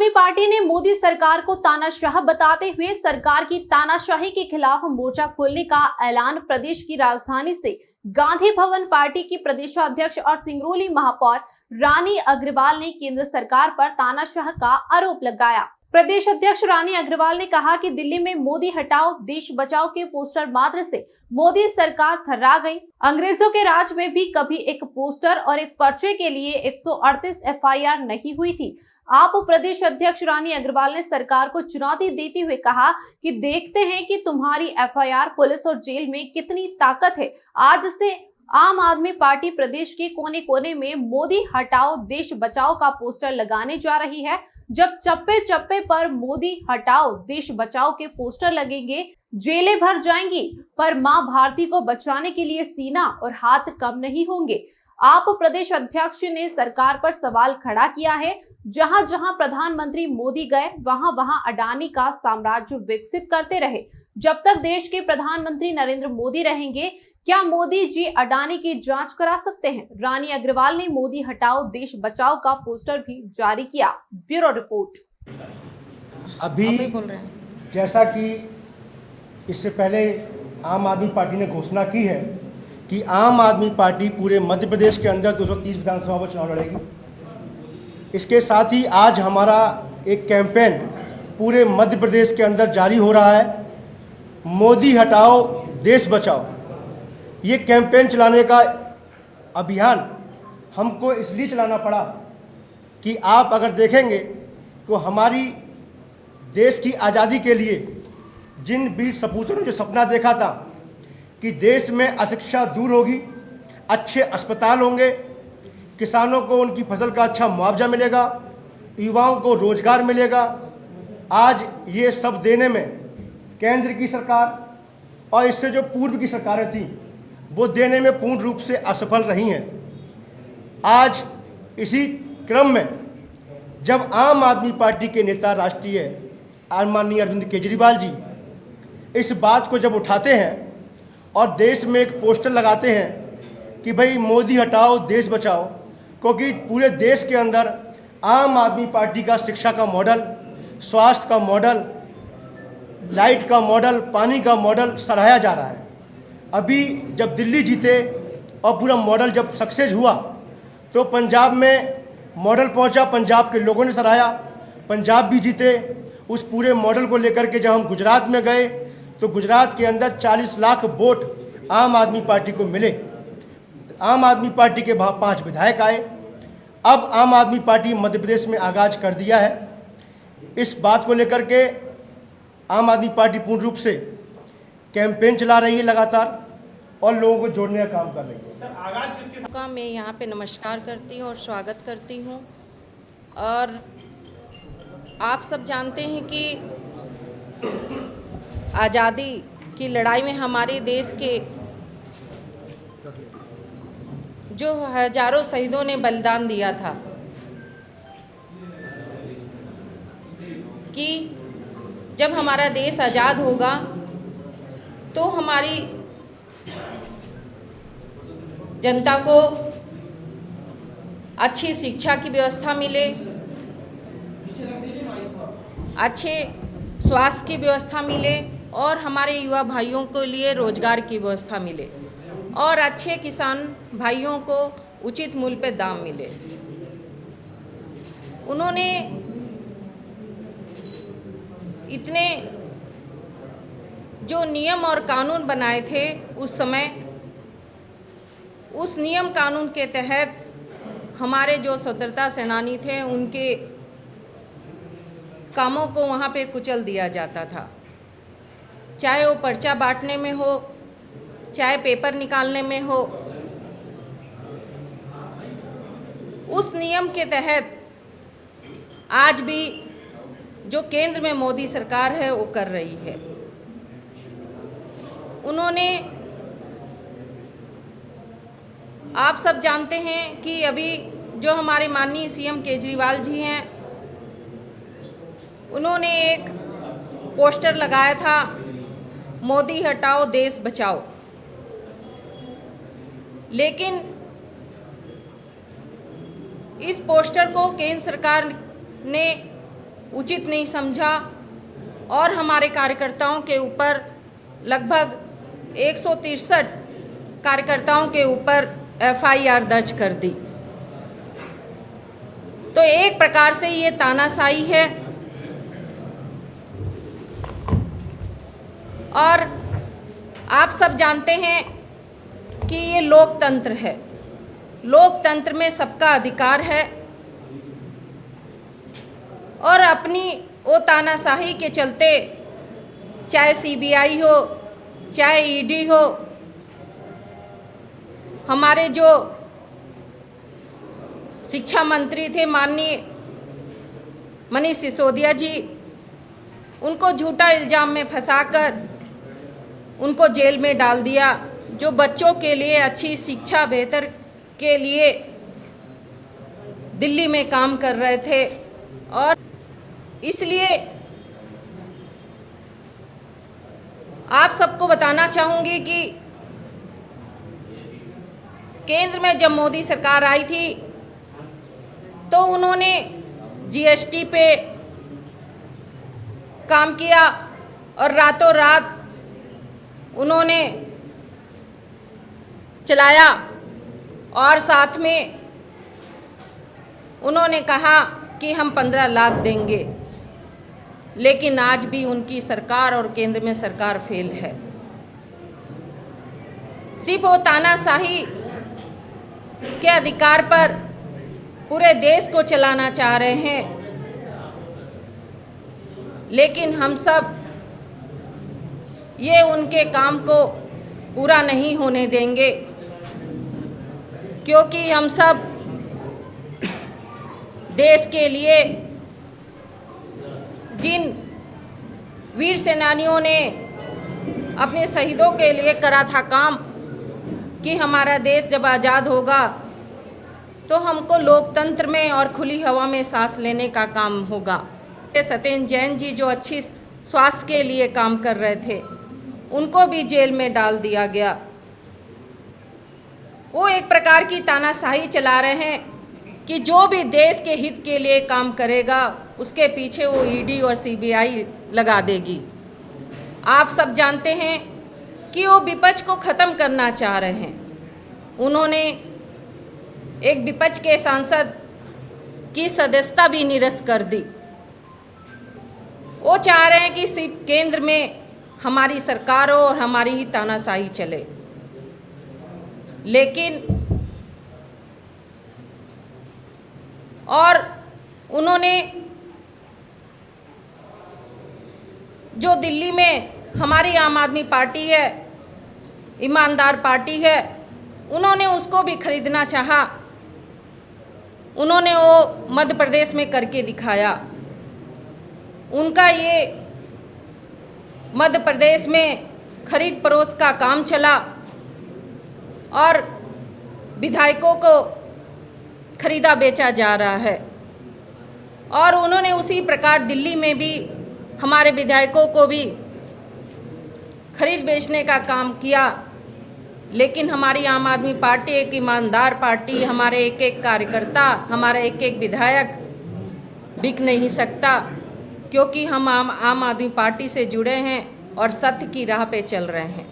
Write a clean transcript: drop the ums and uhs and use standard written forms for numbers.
आदमी पार्टी ने मोदी सरकार को तानाशाह बताते हुए सरकार की तानाशाही के खिलाफ मोर्चा खोलने का ऐलान प्रदेश की राजधानी से गांधी भवन पार्टी की प्रदेशाध्यक्ष और सिंगरौली महापौर रानी अग्रवाल ने केंद्र सरकार पर तानाशाह का आरोप लगाया। प्रदेश अध्यक्ष रानी अग्रवाल ने कहा कि दिल्ली में मोदी हटाओ देश बचाओ के पोस्टर मात्र से मोदी सरकार थर्रा गई। अंग्रेजों के राज में भी कभी एक पोस्टर और एक पर्चे के लिए 138 एफआईआर नहीं हुई थी। आप प्रदेश अध्यक्ष रानी अग्रवाल ने सरकार को चुनौती देते हुए कहा कि देखते हैं कि तुम्हारी एफआईआर पुलिस और जेल में कितनी ताकत है। आज से आम आदमी पार्टी प्रदेश के कोने कोने में मोदी हटाओ देश बचाओ का पोस्टर लगाने जा रही है। जब चप्पे चप्पे पर मोदी हटाओ देश बचाओ के पोस्टर लगेंगे, जेलें भर जाएंगी, पर मां भारती को बचाने के लिए सीना और हाथ कम नहीं होंगे। आप प्रदेश अध्यक्ष ने सरकार पर सवाल खड़ा किया है। जहां जहां प्रधानमंत्री मोदी गए वहां वहां अडानी का साम्राज्य विकसित करते रहे। जब तक देश के प्रधानमंत्री नरेंद्र मोदी रहेंगे, क्या मोदी जी अडानी की जांच करा सकते हैं? रानी अग्रवाल ने मोदी हटाओ देश बचाओ का पोस्टर भी जारी किया। Bureau report. अभी बोल रहे हैं जैसा कि इससे पहले आम आदमी पार्टी ने घोषणा की है कि आम आदमी पार्टी पूरे मध्य प्रदेश के अंदर 230 विधानसभा में चुनाव लड़ेगी। इसके साथ ही आज हमारा एक कैंपेन पूरे मध्य प्रदेश के अंदर जारी हो रहा है, मोदी हटाओ देश बचाओ। ये कैंपेन चलाने का अभियान हमको इसलिए चलाना पड़ा कि आप अगर देखेंगे तो हमारी देश की आज़ादी के लिए जिन वीर सपूतों ने जो सपना देखा था कि देश में अशिक्षा दूर होगी, अच्छे अस्पताल होंगे, किसानों को उनकी फसल का अच्छा मुआवजा मिलेगा, युवाओं को रोजगार मिलेगा, आज ये सब देने में केंद्र की सरकार और इससे जो पूर्व की सरकारें थीं वो देने में पूर्ण रूप से असफल रही हैं। आज इसी क्रम में जब आम आदमी पार्टी के नेता राष्ट्रीय माननीय अरविंद केजरीवाल जी इस बात को जब उठाते हैं और देश में एक पोस्टर लगाते हैं कि भाई मोदी हटाओ देश बचाओ, क्योंकि पूरे देश के अंदर आम आदमी पार्टी का शिक्षा का मॉडल, स्वास्थ्य का मॉडल, लाइट का मॉडल, पानी का मॉडल सराहा जा रहा है। अभी जब दिल्ली जीते और पूरा मॉडल जब सक्सेस हुआ तो पंजाब में मॉडल पहुंचा, पंजाब के लोगों ने सराहा, पंजाब भी जीते। उस पूरे मॉडल को लेकर के जब हम गुजरात में गए तो गुजरात के अंदर 40 लाख वोट आम आदमी पार्टी को मिले। आम आदमी पार्टी के 5 विधायक आए। अब आम आदमी पार्टी मध्य प्रदेश में आगाज कर दिया है। इस बात को लेकर के आम आदमी पार्टी पूर्ण रूप से कैंपेन चला रही है लगातार और लोगों को जोड़ने का काम कर रही है। सर, आगाज किसके साथ? मैं यहाँ पे नमस्कार करती हूँ और स्वागत करती हूँ। और आप सब जानते हैं कि आज़ादी की लड़ाई में हमारे देश के जो हजारों शहीदों ने बलिदान दिया था कि जब हमारा देश आज़ाद होगा तो हमारी जनता को अच्छी शिक्षा की व्यवस्था मिले, अच्छे स्वास्थ्य की व्यवस्था मिले और हमारे युवा भाइयों के लिए रोजगार की व्यवस्था मिले और अच्छे किसान भाइयों को उचित मूल्य पे दाम मिले। उन्होंने इतने जो नियम और कानून बनाए थे उस समय, उस नियम कानून के तहत हमारे जो स्वतंत्रता सेनानी थे उनके कामों को वहाँ पे कुचल दिया जाता था, चाहे वो पर्चा बांटने में हो, चाहे पेपर निकालने में हो। उस नियम के तहत आज भी जो केंद्र में मोदी सरकार है वो कर रही है। उन्होंने, आप सब जानते हैं कि अभी जो हमारे माननीय सीएम केजरीवाल जी हैं, उन्होंने एक पोस्टर लगाया था, मोदी हटाओ देश बचाओ। लेकिन इस पोस्टर को केंद्र सरकार ने उचित नहीं समझा और हमारे कार्यकर्ताओं के ऊपर लगभग 163 कार्यकर्ताओं के ऊपर FIR दर्ज कर दी। तो एक प्रकार से ये तानाशाही है और आप सब जानते हैं कि ये लोकतंत्र है। लोकतंत्र में सबका अधिकार है और अपनी वो तानाशाही के चलते चाहे CBI हो चाहे ED हो, हमारे जो शिक्षा मंत्री थे माननीय मनीष सिसोदिया जी, उनको झूठा इल्ज़ाम में फंसाकर उनको जेल में डाल दिया, जो बच्चों के लिए अच्छी शिक्षा बेहतर के लिए दिल्ली में काम कर रहे थे। और इसलिए आप सबको बताना चाहूँगी कि केंद्र में जब मोदी सरकार आई थी तो उन्होंने GST पे काम किया और रातों रात उन्होंने चलाया और साथ में उन्होंने कहा कि हम 15 लाख देंगे, लेकिन आज भी उनकी सरकार और केंद्र में सरकार फेल है। सिर्फ वो तानाशाही के अधिकार पर पूरे देश को चलाना चाह रहे हैं, लेकिन हम सब ये उनके काम को पूरा नहीं होने देंगे, क्योंकि हम सब देश के लिए जिन वीर सेनानियों ने अपने शहीदों के लिए करा था काम कि हमारा देश जब आज़ाद होगा तो हमको लोकतंत्र में और खुली हवा में सांस लेने का काम होगा। सत्येंद्र जैन जी जो अच्छी स्वास्थ्य के लिए काम कर रहे थे, उनको भी जेल में डाल दिया गया। वो एक प्रकार की तानाशाही चला रहे हैं कि जो भी देश के हित के लिए काम करेगा उसके पीछे वो ED और CBI लगा देगी। आप सब जानते हैं कि वो विपक्ष को ख़त्म करना चाह रहे हैं। उन्होंने एक विपक्ष के सांसद की सदस्यता भी निरस्त कर दी। वो चाह रहे हैं कि सिर्फ केंद्र में हमारी सरकार हो और हमारी ही तानाशाही चले, लेकिन और उन्होंने जो दिल्ली में हमारी आम आदमी पार्टी है, ईमानदार पार्टी है, उन्होंने उसको भी खरीदना चाहा। उन्होंने वो मध्य प्रदेश में करके दिखाया। उनका ये मध्य प्रदेश में खरीद फरोख्त का काम चला और विधायकों को खरीदा बेचा जा रहा है, और उन्होंने उसी प्रकार दिल्ली में भी हमारे विधायकों को भी खरीद बेचने का काम किया। लेकिन हमारी आम आदमी पार्टी एक ईमानदार पार्टी, हमारे एक एक कार्यकर्ता, हमारा एक एक विधायक बिक नहीं सकता, क्योंकि हम आम आदमी पार्टी से जुड़े हैं और सत्य की राह पे चल रहे हैं।